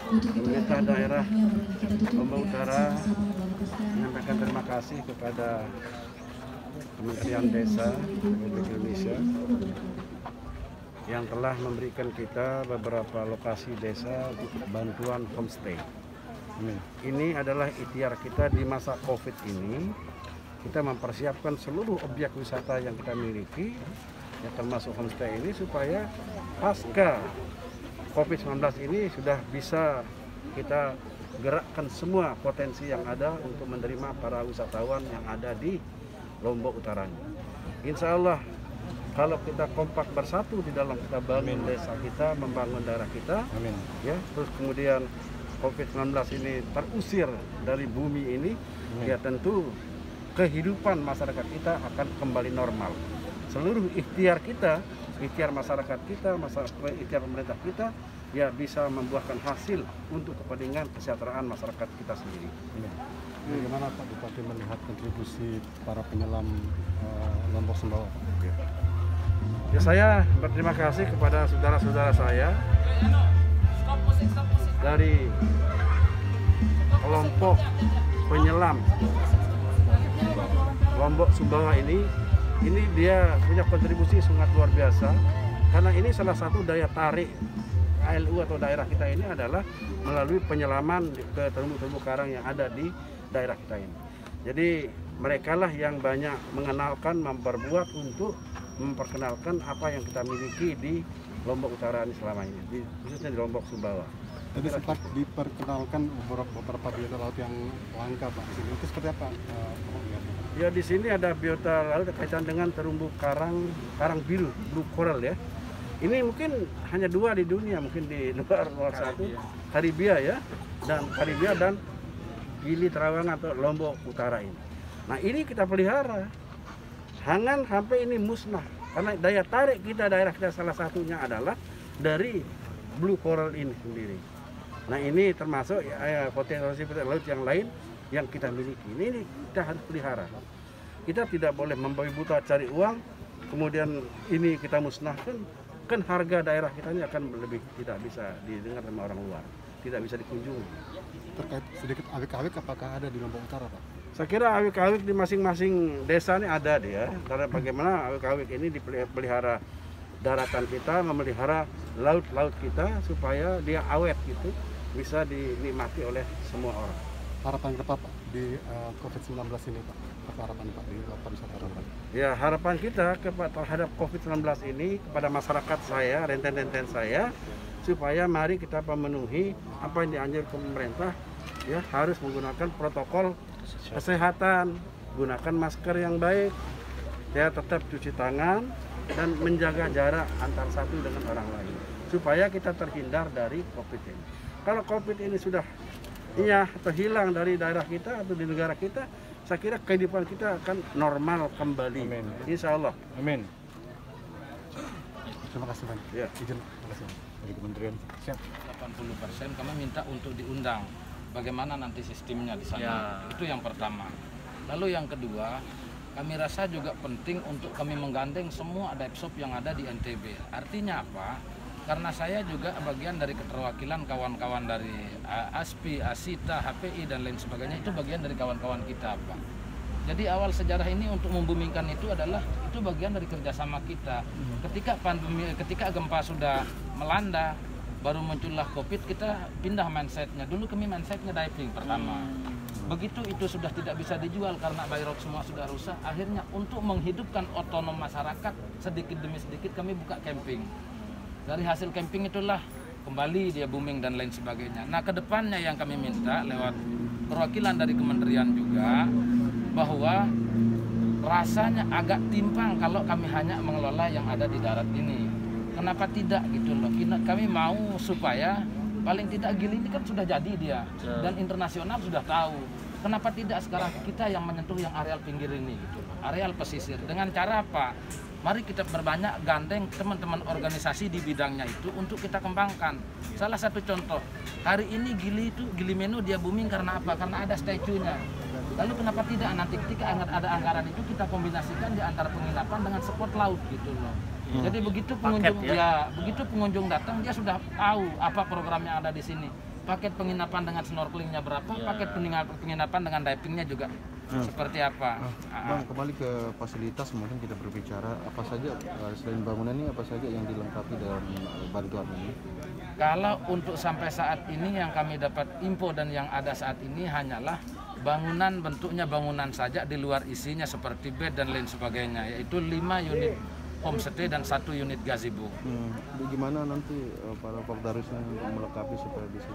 Pemerintah daerah Lombok Utara menyampaikan terima kasih kepada Kementerian Desa Republik Indonesia yang telah memberikan kita beberapa lokasi desa untuk bantuan homestay. Ini adalah ikhtiar kita di masa COVID ini. Kita mempersiapkan seluruh objek wisata yang kita miliki, yang termasuk homestay ini, supaya pasca COVID-19 ini sudah bisa kita gerakkan semua potensi yang ada untuk menerima para wisatawan yang ada di Lombok Utara. Insya Allah kalau kita kompak bersatu di dalam kita bangun desa kita, membangun daerah kita, ya, terus kemudian COVID-19 ini terusir dari bumi ini, ya tentu kehidupan masyarakat kita akan kembali normal. Seluruh ikhtiar kita, ikhtiar masyarakat kita, ikhtiar pemerintah kita, ya bisa membuahkan hasil untuk kepentingan kesejahteraan masyarakat kita sendiri. Bagaimana Pak Bupati melihat kontribusi para penyelam Lombok Sumbawa? Ya, saya berterima kasih kepada saudara-saudara saya dari kelompok penyelam Lombok Sumbawa ini dia punya kontribusi sangat luar biasa, karena ini salah satu daya tarik ALU atau daerah kita ini adalah melalui penyelaman ke terumbu-terumbu karang yang ada di daerah kita ini. Jadi mereka lah yang banyak mengenalkan, memperbuat untuk memperkenalkan apa yang kita miliki di Lombok Utara ini selama ini, khususnya di Lombok Sumbawa. Tadi sempat diperkenalkan beberapa biota laut yang langka Pak. Itu seperti apa? Ya, di sini ada biota laut kaitan dengan terumbu karang biru, blue coral ya. Ini mungkin hanya dua di dunia, mungkin di luar satu, Karibia ya, dan Gili Trawangan atau Lombok Utara ini. Nah, ini kita pelihara, jangan sampai ini musnah, karena daya tarik kita, daerah kita salah satunya adalah dari blue coral ini sendiri. Nah, ini termasuk ya, potensi laut yang lain yang kita miliki. Ini kita harus pelihara. Kita tidak boleh membabi buta cari uang, kemudian ini kita musnahkan. Kan harga daerah kita ini akan lebih tidak bisa didengar sama orang luar, tidak bisa dikunjungi. Terkait sedikit awik-awik, apakah ada di Lombok Utara Pak? Saya kira awik-awik di masing-masing desa ini ada dia. Karena bagaimana awik-awik ini dipelihara daratan kita, memelihara laut-laut kita supaya dia awet gitu, bisa dinikmati oleh semua orang. Harapan apa Pak di COVID-19 ini Pak? Apa harapan Pak di pariwisata Pak? Ya, harapan kita terhadap COVID-19 ini kepada masyarakat saya, renten-renten saya, supaya mari kita memenuhi apa yang dianjurkan pemerintah, ya harus menggunakan protokol kesehatan, gunakan masker yang baik, ya tetap cuci tangan dan menjaga jarak antar satu dengan orang lain, supaya kita terhindar dari COVID ini. Kalau COVID ini sudah atau hilang dari daerah kita atau di negara kita, saya kira kehidupan kita akan normal kembali. Amin. Insya Allah. Amin. Terima kasih Pak. Ya. Izin, terima kasih dari Kementerian. Siap. 80% kami minta untuk diundang. Bagaimana nanti sistemnya di sana? Ya. Itu yang pertama. Lalu yang kedua, kami rasa juga penting untuk kami menggandeng semua dive shop yang ada di NTB. Artinya apa? Karena saya juga bagian dari keterwakilan kawan-kawan dari ASPI, ASITA, HPI, dan lain sebagainya. Itu bagian dari kawan-kawan kita, Pak. Jadi awal sejarah ini untuk membumingkan itu adalah itu bagian dari kerjasama kita. Ketika gempa sudah melanda, baru muncullah COVID, kita pindah mindsetnya. Dulu kami mindsetnya diving pertama. Begitu itu sudah tidak bisa dijual karena by road semua sudah rusak, akhirnya untuk menghidupkan otonom masyarakat, sedikit demi sedikit kami buka camping. Dari hasil camping itulah kembali dia booming dan lain sebagainya. Nah, kedepannya yang kami minta lewat perwakilan dari kementerian juga, bahwa rasanya agak timpang kalau kami hanya mengelola yang ada di darat ini. Kenapa tidak gitu loh? Kami mau supaya paling tidak Gili ini kan sudah jadi dia, dan internasional sudah tahu. Kenapa tidak sekarang kita yang menyentuh yang areal pinggir ini gitu loh, areal pesisir. Dengan cara apa? Mari kita berbanyak gandeng teman-teman organisasi di bidangnya itu untuk kita kembangkan. Salah satu contoh, hari ini Gili Menu dia booming karena apa? Karena ada statue-nya. Lalu kenapa tidak nanti ketika ada anggaran itu kita kombinasikan di antara penginapan dengan spot laut gitu loh. Jadi begitu pengunjung begitu pengunjung datang dia sudah tahu apa program yang ada di sini. paket penginapan dengan snorkelingnya berapa, paket penginapan dengan divingnya juga seperti apa. Bang, kembali ke fasilitas, mungkin kita berbicara apa saja selain bangunan ini, apa saja yang dilengkapi dalam bantuan ini? Kalau untuk sampai saat ini yang kami dapat info dan yang ada saat ini hanyalah bangunan, bentuknya bangunan saja, di luar isinya seperti bed dan lain sebagainya, yaitu 5 unit homestay dan 1 unit gazebo. Bagaimana nanti para Pordarusnya untuk melengkapi supaya bisa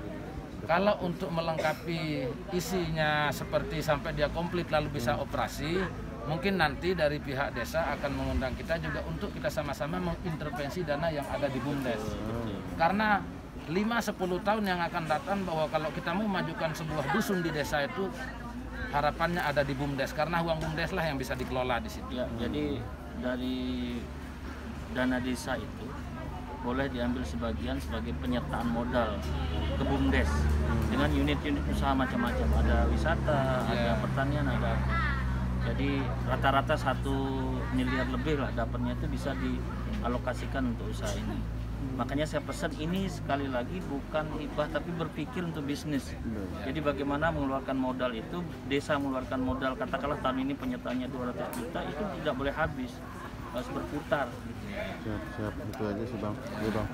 Kalau untuk melengkapi isinya seperti sampai dia komplit lalu bisa operasi, mungkin nanti dari pihak desa akan mengundang kita juga untuk kita sama-sama mengintervensi dana yang ada di BUMDes. Karena 5-10 tahun yang akan datang bahwa kalau kita mau majukan sebuah dusun di desa itu harapannya ada di BUMDes, karena uang BUMDes lah yang bisa dikelola di situ. Ya, jadi dari dana desa itu boleh diambil sebagian sebagai penyertaan modal ke BUMDes dengan unit-unit usaha macam-macam, ada wisata, ada pertanian, ada. Jadi rata-rata 1 miliar lebih lah dapatnya itu bisa dialokasikan untuk usaha ini. Makanya saya pesan ini sekali lagi bukan hibah tapi berpikir untuk bisnis. Jadi bagaimana mengeluarkan modal itu, desa mengeluarkan modal katakanlah tahun ini penyertaannya 200 juta, itu tidak boleh habis, harus berputar. siap itu aja sih Bang. Iya Bang.